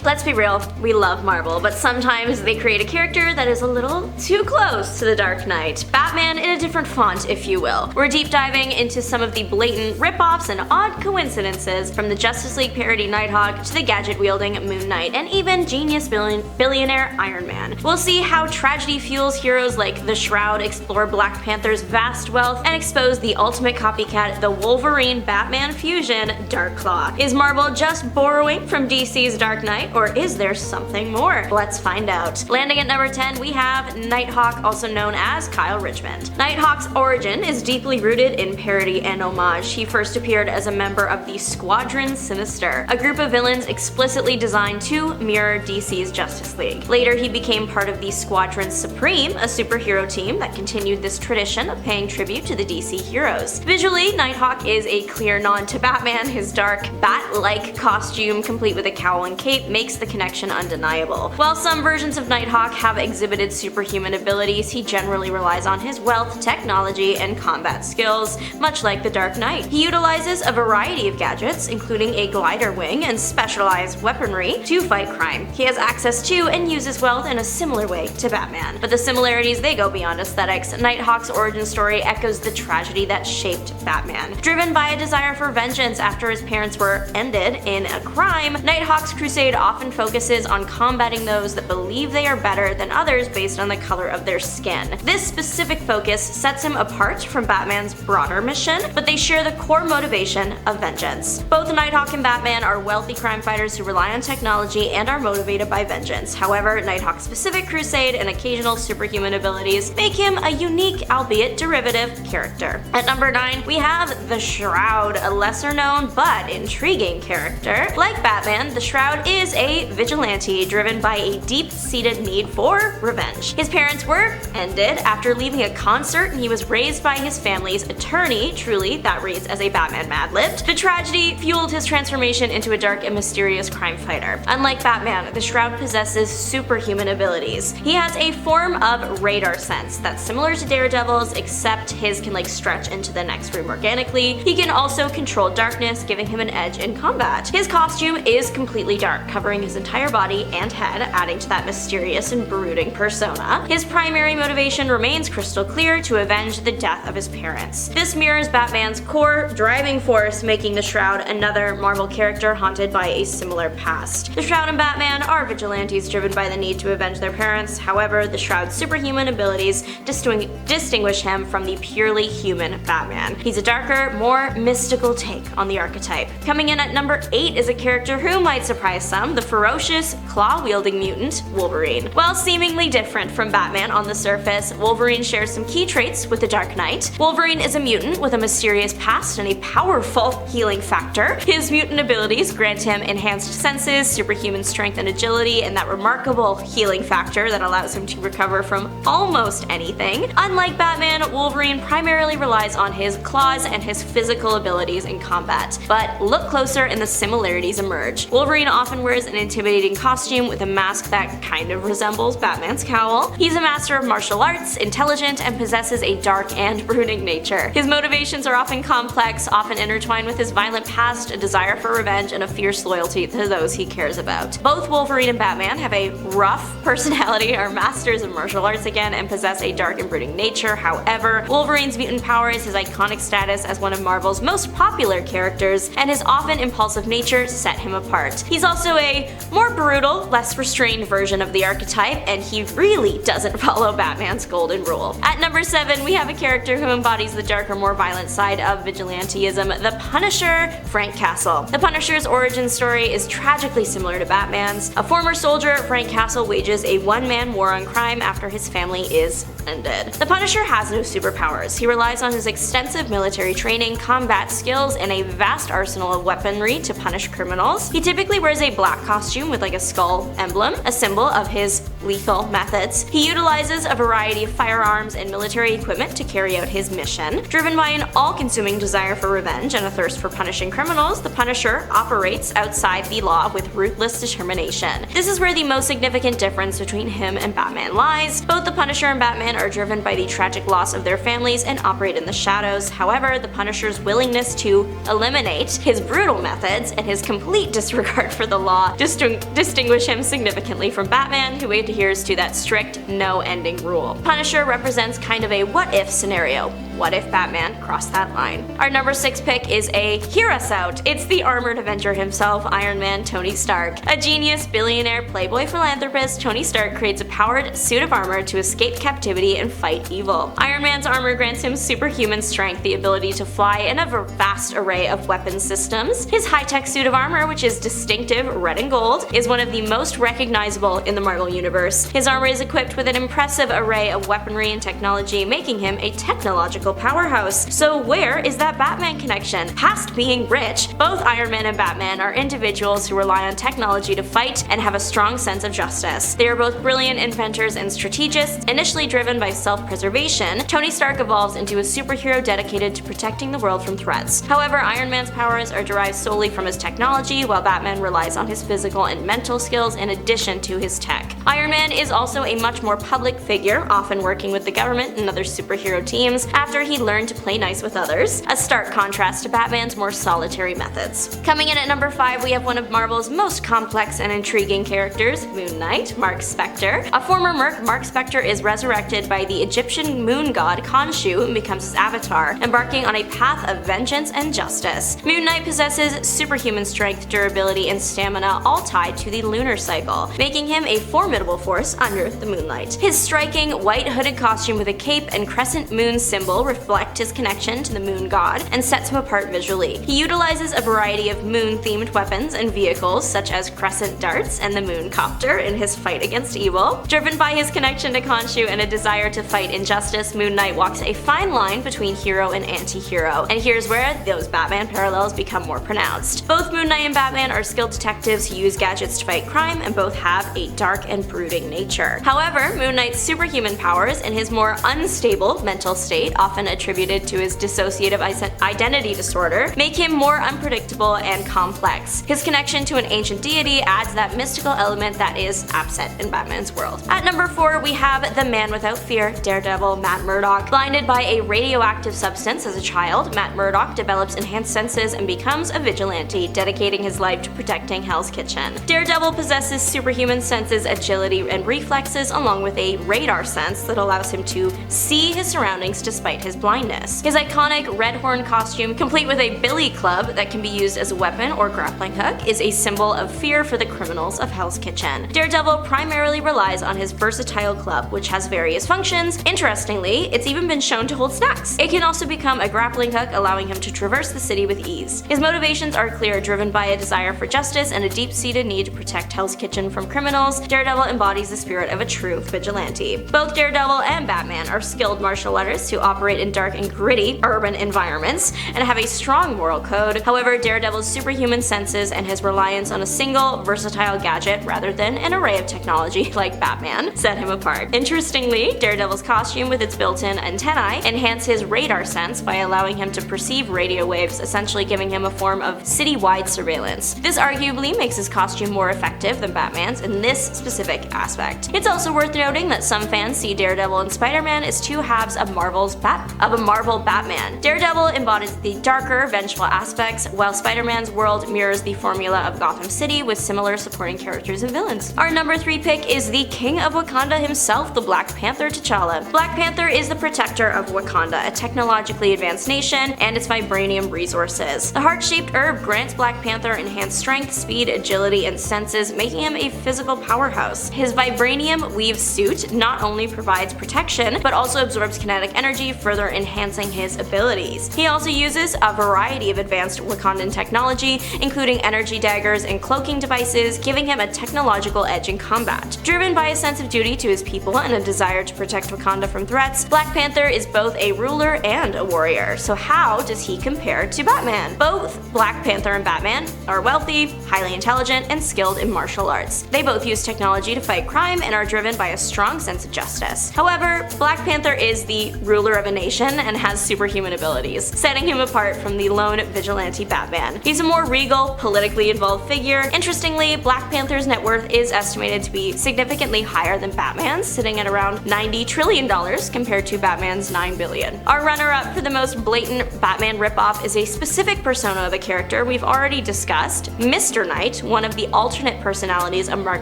Let's be real, we love Marvel, but sometimes they create a character that is a little too close to the Dark Knight. Batman in a different font, if you will. We're deep diving into some of the blatant rip-offs and odd coincidences from the Justice League parody Nighthawk to the gadget-wielding Moon Knight and even genius billionaire Iron Man. We'll see how tragedy fuels heroes like the Shroud, explore Black Panther's vast wealth, and expose the ultimate copycat, the Wolverine-Batman fusion, Darkclaw. Is Marvel just borrowing from DC's Dark Knight, or is there something more? Let's find out. Landing at number 10, we have Nighthawk, also known as Kyle Richmond. Nighthawk's origin is deeply rooted in parody and homage. He first appeared as a member of the Squadron Sinister, a group of villains explicitly designed to mirror DC's Justice League. Later, he became part of the Squadron Supreme, a superhero team that continued this tradition of paying tribute to the DC heroes. Visually, Nighthawk is a clear nod to Batman. His dark, bat-like costume, complete with a cowl and cape, makes the connection undeniable. While some versions of Nighthawk have exhibited superhuman abilities, he generally relies on his wealth, technology, and combat skills, much like the Dark Knight. He utilizes a variety of gadgets, including a glider wing and specialized weaponry, to fight crime. He has access to and uses wealth in a similar way to Batman. But the similarities, they go beyond aesthetics. Nighthawk's origin story echoes the tragedy that shaped Batman. Driven by a desire for vengeance after his parents were ended in a crime, Nighthawk's crusade often focuses on combating those that believe they are better than others based on the color of their skin. This specific focus sets him apart from Batman's broader mission, but they share the core motivation of vengeance. Both Nighthawk and Batman are wealthy crime fighters who rely on technology and are motivated by vengeance. However, Nighthawk's specific crusade and occasional superhuman abilities make him a unique, albeit derivative, character. At number 9, we have the Shroud, a lesser known but intriguing character. Like Batman, the Shroud is a vigilante driven by a deep-seated need for revenge. His parents were ended after leaving a concert, and he was raised by his family's attorney. Truly, that reads as a Batman mad-libbed. The tragedy fueled his transformation into a dark and mysterious crime fighter. Unlike Batman, the Shroud possesses superhuman abilities. He has a form of radar sense that's similar to Daredevil's, except his can stretch into the next room organically. He can also control darkness, giving him an edge in combat. His costume is completely dark, covering his entire body and head, adding to that mysterious and brooding persona. His primary motivation remains crystal clear: to avenge the death of his parents. This mirrors Batman's core driving force, making the Shroud another Marvel character haunted by a similar past. The Shroud and Batman are vigilantes driven by the need to avenge their parents. However, the Shroud's superhuman abilities distinguish him from the purely human Batman. He's a darker, more mystical take on the archetype. Coming in at number 8 is a character who might surprise some, the ferocious, claw-wielding mutant, Wolverine. While seemingly different from Batman on the surface, Wolverine shares some key traits with the Dark Knight. Wolverine is a mutant with a mysterious past and a powerful healing factor. His mutant abilities grant him enhanced senses, superhuman strength and agility, and that remarkable healing factor that allows him to recover from almost anything. Unlike Batman, Wolverine primarily relies on his claws and his physical abilities in combat. But look closer and the similarities emerge. Wolverine often wears an intimidating costume with a mask that kind of resembles Batman's cowl. He's a master of martial arts, intelligent, and possesses a dark and brooding nature. His motivations are often complex, often intertwined with his violent past, a desire for revenge, and a fierce loyalty to those he cares about. Both Wolverine and Batman have a rough personality, are masters of martial arts again, and possess a dark and brooding nature. However, Wolverine's mutant powers, his iconic status as one of Marvel's most popular characters, and his often impulsive nature set him apart. He's also a more brutal, less restrained version of the archetype, and he really doesn't follow Batman's golden rule. At number 7, we have a character who embodies the darker, more violent side of vigilantism, the Punisher, Frank Castle. The Punisher's origin story is tragically similar to Batman's. A former soldier, Frank Castle wages a one-man war on crime after his family is ended. The Punisher has no superpowers. He relies on his extensive military training, combat skills, and a vast arsenal of weaponry to punish criminals. He typically wears a black costume with a skull emblem, a symbol of his lethal methods. He utilizes a variety of firearms and military equipment to carry out his mission. Driven by an all-consuming desire for revenge and a thirst for punishing criminals, the Punisher operates outside the law with ruthless determination. This is where the most significant difference between him and Batman lies. Both the Punisher and Batman are driven by the tragic loss of their families and operate in the shadows. However, the Punisher's willingness to eliminate, his brutal methods, and his complete disregard for the law distinguish him significantly from Batman, who adheres to that strict no-ending rule. Punisher represents kind of a what-if scenario. What if Batman crossed that line? Our number 6 pick is a hear us out. It's the armored Avenger himself, Iron Man Tony Stark. A genius, billionaire, playboy philanthropist, Tony Stark creates a powered suit of armor to escape captivity and fight evil. Iron Man's armor grants him superhuman strength, the ability to fly, and a vast array of weapon systems. His high-tech suit of armor, which is distinctive red and gold, is one of the most recognizable in the Marvel Universe. His armor is equipped with an impressive array of weaponry and technology, making him a technological powerhouse. So where is that Batman connection? Past being rich, both Iron Man and Batman are individuals who rely on technology to fight and have a strong sense of justice. They are both brilliant inventors and strategists. Initially driven by self-preservation, Tony Stark evolves into a superhero dedicated to protecting the world from threats. However, Iron Man's powers are derived solely from his technology, while Batman relies on his physical and mental skills in addition to his tech. Iron Man is also a much more public figure, often working with the government and other superhero teams after he learned to play nice with others, a stark contrast to Batman's more solitary methods. Coming in at number 5, we have one of Marvel's most complex and intriguing characters, Moon Knight, Mark Spector. A former merc, Mark Spector is resurrected by the Egyptian moon god Khonshu and becomes his avatar, embarking on a path of vengeance and justice. Moon Knight possesses superhuman strength, durability, and stamina, all tied to the lunar cycle, making him a formidable force under the moonlight. His striking, white hooded costume with a cape and crescent moon symbol reflect his connection to the moon god and sets him apart visually. He utilizes a variety of moon-themed weapons and vehicles, such as crescent darts and the moon copter, in his fight against evil. Driven by his connection to Khonshu and a desire to fight injustice, Moon Knight walks a fine line between hero and anti-hero, and here's where those Batman parallels become more pronounced. Both Moon Knight and Batman are skilled detectives who use gadgets to fight crime, and both have a dark and brooding nature. However, Moon Knight's superhuman powers and his more unstable mental state, often attributed to his dissociative identity disorder, make him more unpredictable and complex. His connection to an ancient deity adds that mystical element that is absent in Batman's world. At number 4, we have the man without fear, Daredevil Matt Murdock. Blinded by a radioactive substance as a child, Matt Murdock develops enhanced senses and becomes a vigilante, dedicating his life to protecting Hell's Kitchen. Daredevil possesses superhuman senses, agility, and reflexes, along with a radar sense that allows him to see his surroundings despite his blindness. His iconic red horn costume, complete with a billy club that can be used as a weapon or grappling hook, is a symbol of fear for the criminals of Hell's Kitchen. Daredevil primarily relies on his versatile club, which has various functions. Interestingly, it's even been shown to hold snacks. It can also become a grappling hook, allowing him to traverse the city with ease. His motivations are clear, driven by a desire for justice and a deep-seated need to protect Hell's Kitchen from criminals. Daredevil embodies the spirit of a true vigilante. Both Daredevil and Batman are skilled martial artists who operate in dark and gritty urban environments and have a strong moral code. However, Daredevil's superhuman senses and his reliance on a single, versatile gadget rather than an array of technology like Batman set him apart. Interestingly, Daredevil's costume with its built-in antennae enhance his radar sense by allowing him to perceive radio waves, essentially giving him a form of city-wide surveillance. This arguably makes his costume more effective than Batman's in this specific aspect. It's also worth noting that some fans see Daredevil and Spider-Man as two halves of a Marvel Batman. Daredevil embodies the darker, vengeful aspects, while Spider-Man's world mirrors the formula of Gotham City with similar supporting characters and villains. Our number 3 pick is the King of Wakanda himself, the Black Panther T'Challa. Black Panther is the protector of Wakanda, a technologically advanced nation, and its vibranium resources. The heart-shaped herb grants Black Panther enhanced strength, speed, agility, and senses, making him a physical powerhouse. His vibranium weave suit not only provides protection, but also absorbs kinetic energy, further enhancing his abilities. He also uses a variety of advanced Wakandan technology, including energy daggers and cloaking devices, giving him a technological edge in combat. Driven by a sense of duty to his people and a desire to protect Wakanda from threats, Black Panther is both a ruler and a warrior. So how does he compare to Batman? Both Black Panther and Batman are wealthy, highly intelligent, and skilled in martial arts. They both use technology technology to fight crime and are driven by a strong sense of justice. However, Black Panther is the ruler of a nation and has superhuman abilities, setting him apart from the lone vigilante Batman. He's a more regal, politically involved figure. Interestingly, Black Panther's net worth is estimated to be significantly higher than Batman's, sitting at around $90 trillion compared to Batman's $9 billion. Our runner-up for the most blatant Batman ripoff is a specific persona of a character we've already discussed, Mr. Knight, one of the alternate personalities of Mark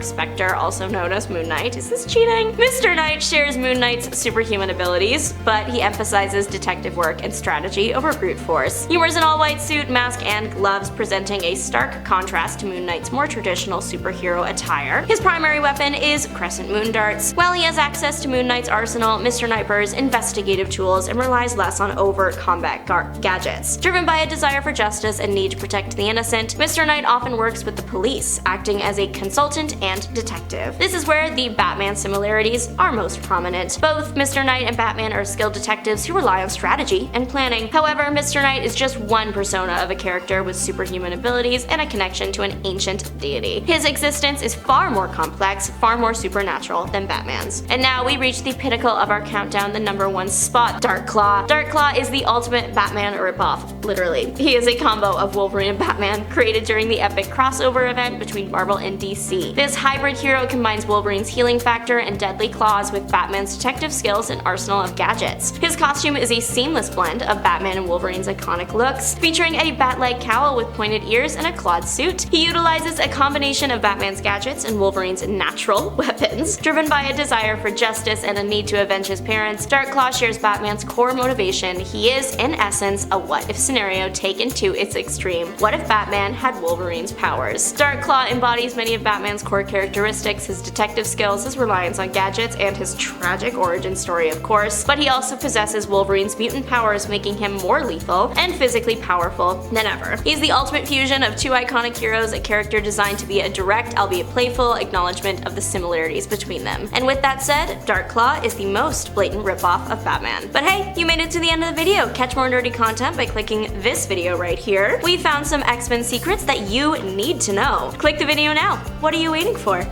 Spector, also known as Moon Knight. Is this cheating? Mr. Knight shares Moon Knight's superhuman abilities, but he emphasizes detective work and strategy over brute force. He wears an all-white suit, mask, and gloves, presenting a stark contrast to Moon Knight's more traditional superhero attire. His primary weapon is crescent moon darts. While he has access to Moon Knight's arsenal, Mr. Knight prefers investigative tools and relies less on overt combat gadgets. Driven by a desire for justice and need to protect the innocent, Mr. Knight often works with the police, acting as a consultant and detective. This is where the Batman similarities are most prominent. Both Mr. Knight and Batman are skilled detectives who rely on strategy and planning. However, Mr. Knight is just one persona of a character with superhuman abilities and a connection to an ancient deity. His existence is far more complex, far more supernatural than Batman's. And now we reach the pinnacle of our countdown, the #1 spot, Darkclaw. Darkclaw is the ultimate Batman ripoff, literally. He is a combo of Wolverine and Batman, created during the epic crossover event between Marvel and DC. This hybrid hero combines Wolverine's healing factor and deadly claws with Batman's detective skills and arsenal of gadgets. His costume is a seamless blend of Batman and Wolverine's iconic looks, featuring a bat-like cowl with pointed ears and a clawed suit. He utilizes a combination of Batman's gadgets and Wolverine's natural weapons. Driven by a desire for justice and a need to avenge his parents, Darkclaw shares Batman's core motivation. He is, in essence, a what-if scenario taken to its extreme. What if Batman had Wolverine's powers? Darkclaw embodies many of Batman's core characteristics, his detective skills, his reliance on gadgets, and his tragic origin story, of course, but he also possesses Wolverine's mutant powers, making him more lethal and physically powerful than ever. He's the ultimate fusion of two iconic heroes, a character designed to be a direct, albeit playful, acknowledgement of the similarities between them. And with that said, Darkclaw is the most blatant ripoff of Batman. But hey, you made it to the end of the video. Catch more nerdy content by clicking this video right here. We found some X-Men secrets that you need to know. Click the video now. What are you waiting for?